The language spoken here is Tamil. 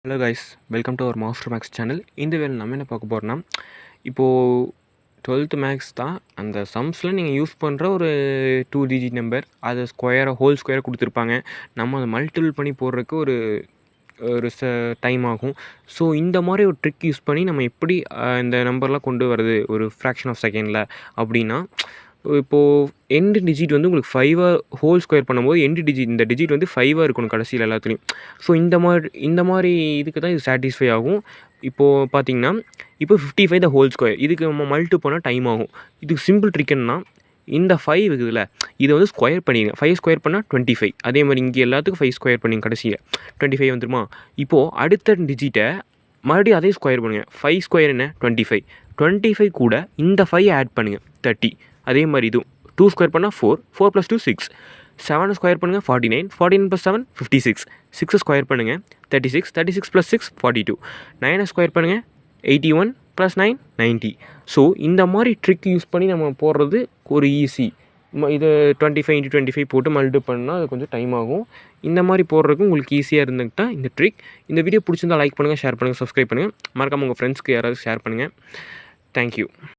Hello guys, welcome to our master max channel. இந்த வேலை நம்ம என்ன பார்க்க போகிறோம்னா, இப்போது 12th மேக்ஸ் தான். அந்த சம்ஸில் நீங்கள் யூஸ் பண்ணுற ஒரு 2 டிஜிட் நம்பர், அதை ஹோல் ஸ்கொயரை கொடுத்துருப்பாங்க. நம்ம அதை மல்டிபிள் பண்ணி போடுறதுக்கு ஒரு ஒரு டைம் ஆகும். ஸோ இந்த மாதிரி ஒரு ட்ரிக் யூஸ் பண்ணி நம்ம எப்படி இந்த நம்பர்லாம் கொண்டு வருது ஒரு ஃப்ராக்ஷன் ஆஃப் செகண்டில் அப்படின்னா, இப்போது எண்டு டிஜிட் வந்து உங்களுக்கு 5 ஹோல் ஸ்கொயர் பண்ணும்போது இந்த டிஜிட் வந்து 5 இருக்கணும் கடைசியில் எல்லாத்துலேயும். ஸோ இந்த மாதிரி இதுக்கு தான் இது சாட்டிஸ்ஃபை ஆகும். இப்போது பார்த்தீங்கன்னா, இப்போ 55 த ஹோல் ஸ்கொயர், இதுக்கு நம்ம மல்டிபிள் பண்ணால் டைம் ஆகும். இதுக்கு சிம்பிள் ட்ரிக் என்னன்னா, இந்த 5 இருக்குதுல்ல, இதை வந்து ஸ்கொயர் பண்ணிடுங்க. 5 ஸ்கொயர் பண்ணால் 25. அதே மாதிரி இங்கே எல்லாத்துக்கும் 5 ஸ்கொயர் பண்ணிங்க, கடைசியில் 25 வந்துருமா. இப்போது அடுத்த டிஜிட்டை மறுபடியும் அதே ஸ்கொயர் பண்ணுங்கள். 5 ஸ்கொயர் என்ன 25 கூட இந்த 5 ஆட் பண்ணுங்கள் 30. அதே மாதிரி இதுவும் 2 ஸ்கொயர் பண்ணால் 4 + 2 6. 7 ஸ்கொயர் பண்ணுங்கள் 49 + 7 56. 6 ஸ்கொயர் பண்ணுங்கள் 36 + 6 42. 9 ஸ்கொயர் பண்ணுங்கள் 81 + 9 90. ஸோ இந்த மாதிரி ட்ரிக் யூஸ் பண்ணி நம்ம போடுறது ஒரு ஈஸி. இது 25 × 25 போட்டு மல்டிபிள் பண்ணால் அது கொஞ்சம் டைம் ஆகும். இந்த மாதிரி போடுறதுக்கு உங்களுக்கு ஈஸியாக இருந்துக்கிட்டால் இந்த ட்ரிக். இந்த வீடியோ பிடிச்சிருந்தால் லைக் பண்ணுங்கள், ஷேர் பண்ணுங்கள், சப்ஸ்கிரைப் பண்ணுங்கள். மறக்காமல் உங்கள் ஃப்ரெண்ட்ஸ்க்கு யாராவது ஷேர் பண்ணுங்கள். தேங்க்யூ.